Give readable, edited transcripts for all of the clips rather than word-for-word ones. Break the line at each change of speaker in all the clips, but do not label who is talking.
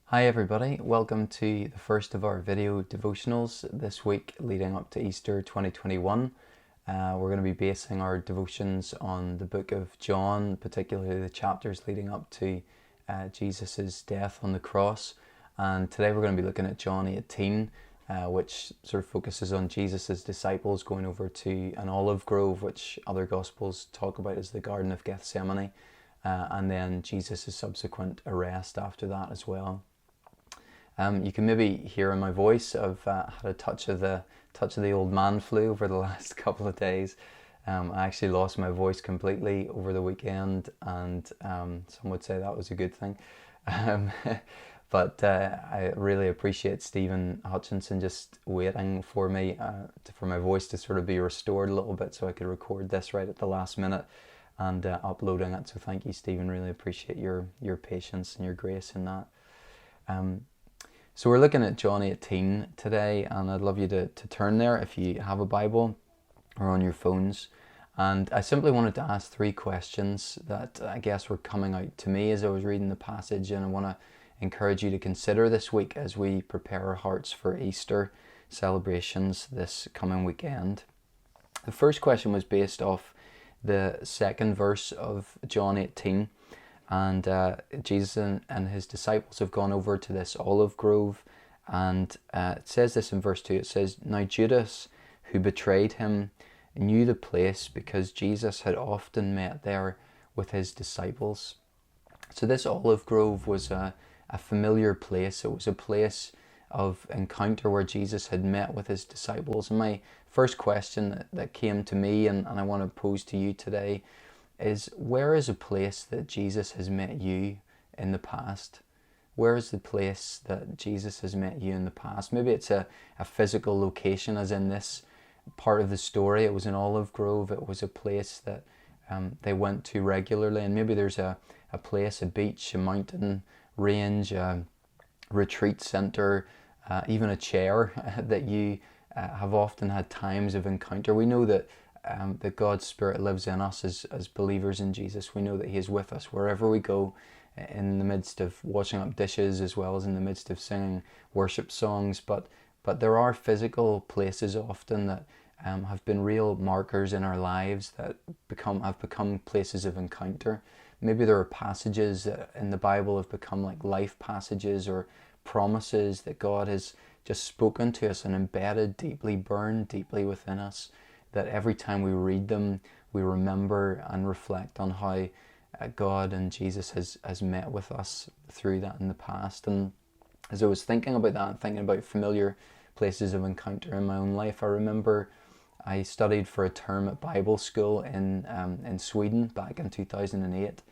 Hi everybody, welcome to the first of our video devotionals this week leading up to Easter 2021. We're going to be basing our devotions on the book of John, particularly the chapters leading up to Jesus' death on the cross. And today we're going to be looking at John 18, which sort of focuses on Jesus' disciples going over to an olive grove, which other Gospels talk about as the Garden of Gethsemane, and then Jesus' subsequent arrest after that as well. You can maybe hear in my voice I've had a touch of the old man flu over the last couple of days. I actually lost my voice completely over the weekend, and some would say that was a good thing. Um, but I really appreciate Stephen Hutchinson just waiting for me for my voice to sort of be restored a little bit so I could record this right at the last minute and uploading it. So thank you, Stephen. Really appreciate your patience and your grace in that. So we're looking at John 18 today, and I'd love you to turn there if you have a Bible or on your phones. And I simply wanted to ask three questions that I guess were coming out to me as I was reading the passage, and I want to encourage you to consider this week as we prepare our hearts for Easter celebrations this coming weekend. The first question was based off the second verse of John 18. And Jesus and his disciples have gone over to this olive grove, and it says this in verse 2. It says, "Now Judas, who betrayed him, knew the place because Jesus had often met there with his disciples." So this olive grove was a familiar place. It was a place of encounter where Jesus had met with his disciples. And my first question that came to me, and I want to pose to you today, is where is a place that Jesus has met you in the past? Where is the place that Jesus has met you in the past? Maybe it's a physical location, as in this part of the story. It was an olive grove. It was a place that they went to regularly. And maybe there's a place, a beach, a mountain range, a retreat center, even a chair that you have often had times of encounter. We know that God's Spirit lives in us as believers in Jesus. We know that He is with us wherever we go, in the midst of washing up dishes as well as in the midst of singing worship songs. But there are physical places often that have been real markers in our lives that have become places of encounter. Maybe there are passages in the Bible have become like life passages or promises that God has just spoken to us and embedded deeply, burned deeply within us, that every time we read them, we remember and reflect on how God and Jesus has met with us through that in the past. And as I was thinking about that, thinking about familiar places of encounter in my own life, I remember I studied for a term at Bible school in Sweden back in 2008.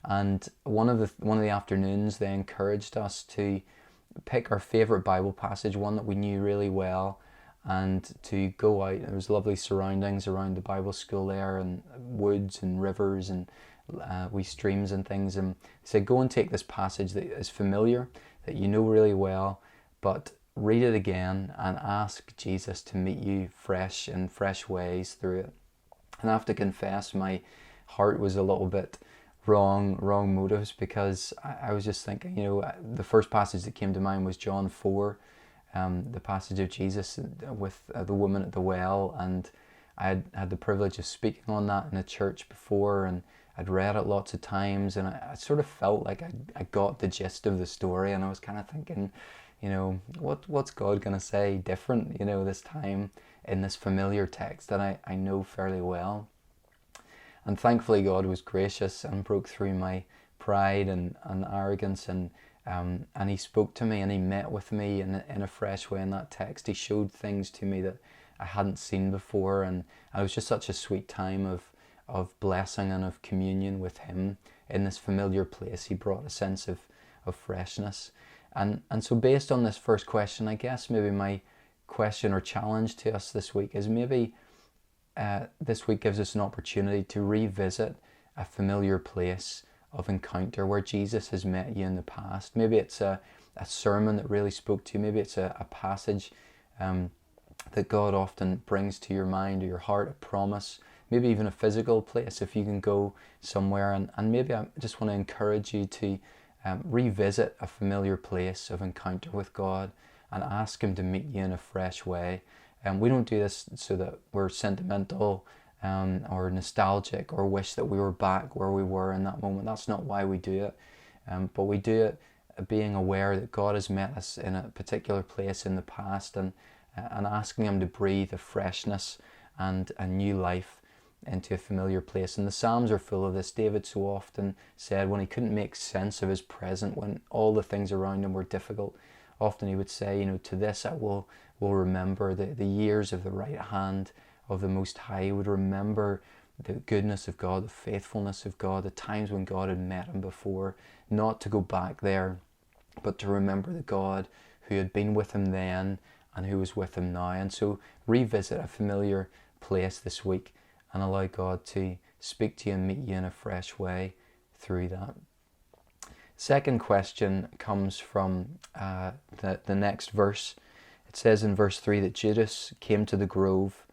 And one of the afternoons, they encouraged us to pick our favourite Bible passage, one that we knew really well, and to go out. There was lovely surroundings around the Bible school there, and woods and rivers and wee streams and things. And they said, go and take this passage that is familiar, that you know really well, but read it again and ask Jesus to meet you fresh in fresh ways through it. And I have to confess, my heart was a little bit wrong motives, because I was just thinking, the first passage that came to mind was John 4, the passage of Jesus with the woman at the well, and I had the privilege of speaking on that in a church before, and I'd read it lots of times, and I sort of felt like I got the gist of the story, and I was kind of thinking, what's God going to say different, this time in this familiar text that I know fairly well. And thankfully God was gracious and broke through my pride and arrogance, and He spoke to me, and He met with me in a fresh way in that text. He showed things to me that I hadn't seen before, and it was just such a sweet time of blessing and of communion with Him in this familiar place. He brought a sense of freshness. And so based on this first question, I guess maybe my question or challenge to us this week is maybe this week gives us an opportunity to revisit a familiar place of encounter where Jesus has met you in the past. Maybe it's a sermon that really spoke to you. Maybe it's a passage that God often brings to your mind or your heart, a promise, maybe even a physical place if you can go somewhere. And maybe I just want to encourage you to revisit a familiar place of encounter with God and ask Him to meet you in a fresh way. And we don't do this so that we're sentimental or nostalgic or wish that we were back where we were in that moment. That's not why we do it. But we do it being aware that God has met us in a particular place in the past, and asking Him to breathe a freshness and a new life into a familiar place. And the Psalms are full of this. David so often said when he couldn't make sense of his present, when all the things around him were difficult, often he would say, to this I will remember the years of the right hand of the Most High. He would remember the goodness of God, the faithfulness of God, the times when God had met him before, not to go back there, but to remember the God who had been with him then and who was with him now. And so revisit a familiar place this week and allow God to speak to you and meet you in a fresh way through that. Second question comes from the next verse. It says in verse 3 that Judas came to the grove,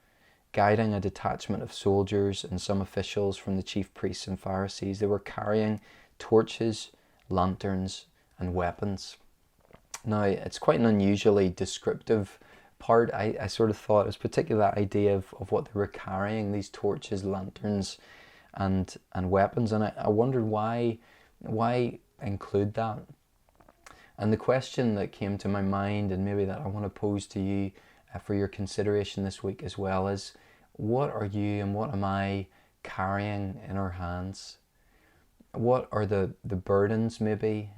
guiding a detachment of soldiers and some officials from the chief priests and Pharisees. They were carrying torches, lanterns, and weapons. Now, it's quite an unusually descriptive part. I sort of thought it was particularly that idea of what they were carrying, these torches, lanterns, and weapons. And I wondered why include that. And the question that came to my mind, and maybe that I want to pose to you for your consideration this week as well, is what are you and what am I carrying in our hands? What are the burdens maybe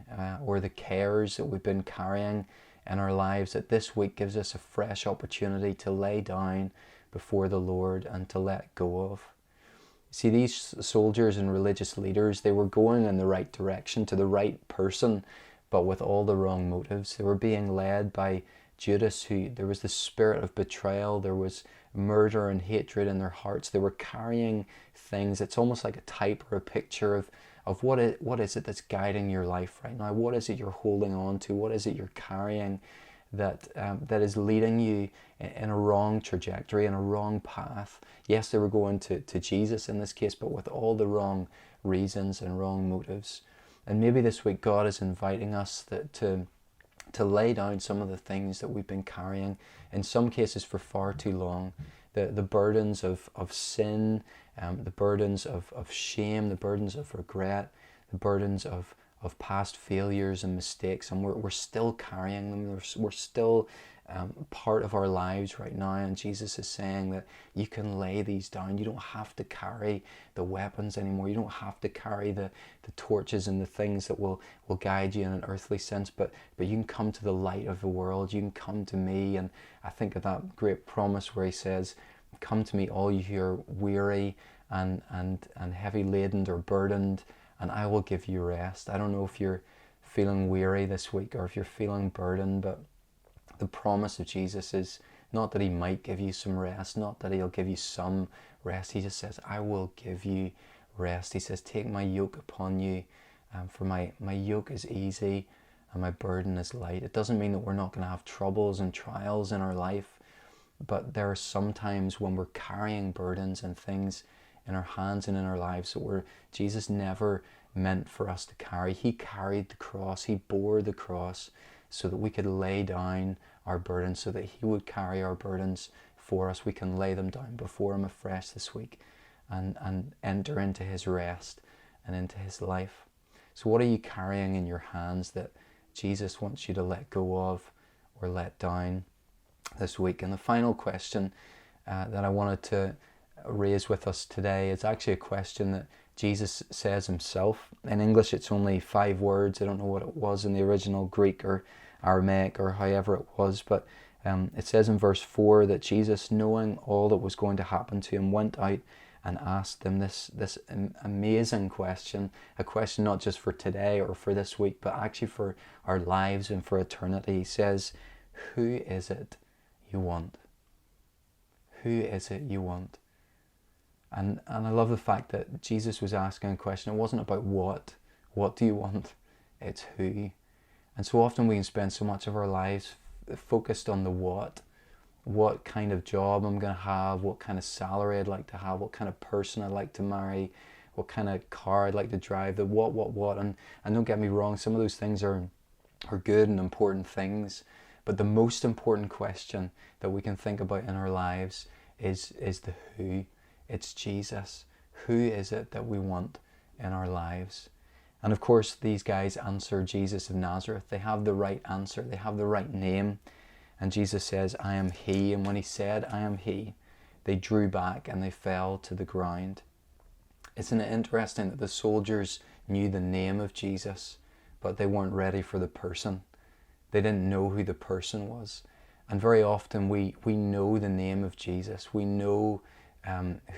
or the cares that we've been carrying in our lives that this week gives us a fresh opportunity to lay down before the Lord and to let go of? See, these soldiers and religious leaders, they were going in the right direction to the right person, but with all the wrong motives. They were being led by Judas, who there was the spirit of betrayal, there was murder and hatred in their hearts. They were carrying things. It's almost like a type or a picture of what is it that's guiding your life right now? What is it you're holding on to? What is it you're carrying that is leading you in a wrong trajectory, in a wrong path? Yes, they were going to Jesus in this case, but with all the wrong reasons and wrong motives. And maybe this week God is inviting us to lay down some of the things that we've been carrying, in some cases for far too long. The burdens of sin, the burdens of shame, the burdens of regret, the burdens of past failures and mistakes, and we're still carrying them. We're still part of our lives right now, and Jesus is saying that you can lay these down. You don't have to carry the weapons anymore. You don't have to carry the torches and the things that will guide you in an earthly sense, but you can come to the light of the world. You can come to me. And I think of that great promise where he says, come to me all you who are weary and heavy laden or burdened, and I will give you rest. I don't know if you're feeling weary this week or if you're feeling burdened, but the promise of Jesus is not that he might give you some rest, not that he'll give you some rest. He just says, I will give you rest. He says, take my yoke upon you, for my yoke is easy and my burden is light. It doesn't mean that we're not going to have troubles and trials in our life, but there are some times when we're carrying burdens and things in our hands and in our lives that Jesus never meant for us to carry. He carried the cross. He bore the cross so that we could lay down our burdens, so that he would carry our burdens for us. We can lay them down before him afresh this week and enter into his rest and into his life. So what are you carrying in your hands that Jesus wants you to let go of or let down this week? And the final question that I wanted to raise with us today is actually a question that Jesus says himself. In English it's only 5 words. I don't know what it was in the original Greek or Aramaic or however it was, but it says in verse 4 that Jesus, knowing all that was going to happen to him, went out and asked them this amazing question, a question not just for today or for this week, but actually for our lives and for eternity. He says, who is it you want? Who is it you want? And I love the fact that Jesus was asking a question. It wasn't about what do you want? It's who. And so often we can spend so much of our lives focused on the what kind of job I'm going to have, what kind of salary I'd like to have, what kind of person I'd like to marry, what kind of car I'd like to drive, the what. And don't get me wrong, some of those things are good and important things. But the most important question that we can think about in our lives is the who. It's Jesus. Who is it that we want in our lives? And of course, these guys answer Jesus of Nazareth. They have the right answer. They have the right name. And Jesus says, I am he. And when he said, I am he, they drew back and they fell to the ground. Isn't it interesting that the soldiers knew the name of Jesus, but they weren't ready for the person? They didn't know who the person was. And very often we know the name of Jesus. We know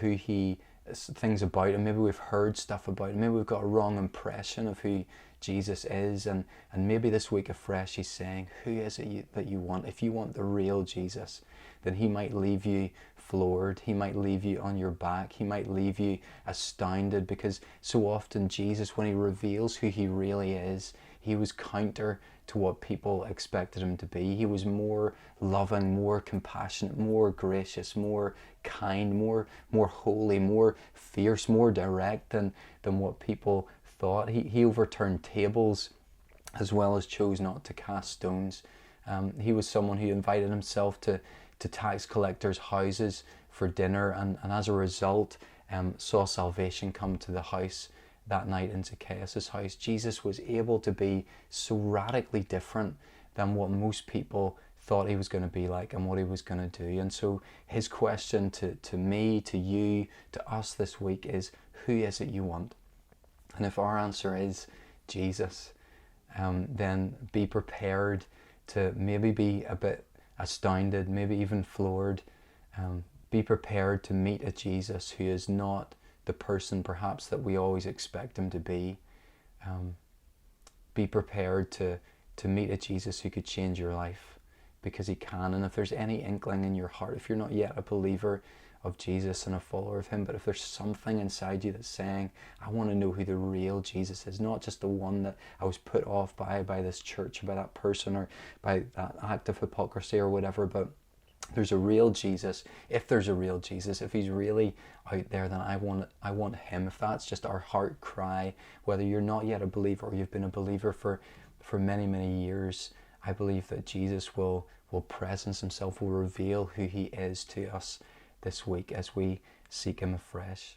who he things about him. Maybe we've heard stuff about him. Maybe we've got a wrong impression of who Jesus is. And maybe this week afresh he's saying, who is it that you want? If you want the real Jesus, then he might leave you floored. He might leave you on your back. He might leave you astounded, because so often Jesus, when he reveals who he really is, he was counter to what people expected him to be. He was more loving, more compassionate, more gracious, more kind, more holy, more fierce, more direct than what people thought. He overturned tables as well as chose not to cast stones. He was someone who invited himself to tax collectors' houses for dinner, and as a result saw salvation come to the house that night in Zacchaeus' house. Jesus was able to be so radically different than what most people thought he was going to be like and what he was going to do. And so his question to me, to you, to us this week is, who is it you want? And if our answer is Jesus, then be prepared to maybe be a bit astounded, maybe even floored. Be prepared to meet a Jesus who is not the person perhaps that we always expect him to be. Be prepared to meet a Jesus who could change your life, because he can. And if there's any inkling in your heart, if you're not yet a believer of Jesus and a follower of him, but if there's something inside you that's saying, I want to know who the real Jesus is, not just the one that I was put off by this church or by that person or by that act of hypocrisy or whatever, but there's a real Jesus. If there's a real Jesus, if he's really out there, then I want him. If that's just our heart cry, whether you're not yet a believer or you've been a believer for many years, I believe that Jesus will presence himself, will reveal who he is to us this week as we seek him afresh.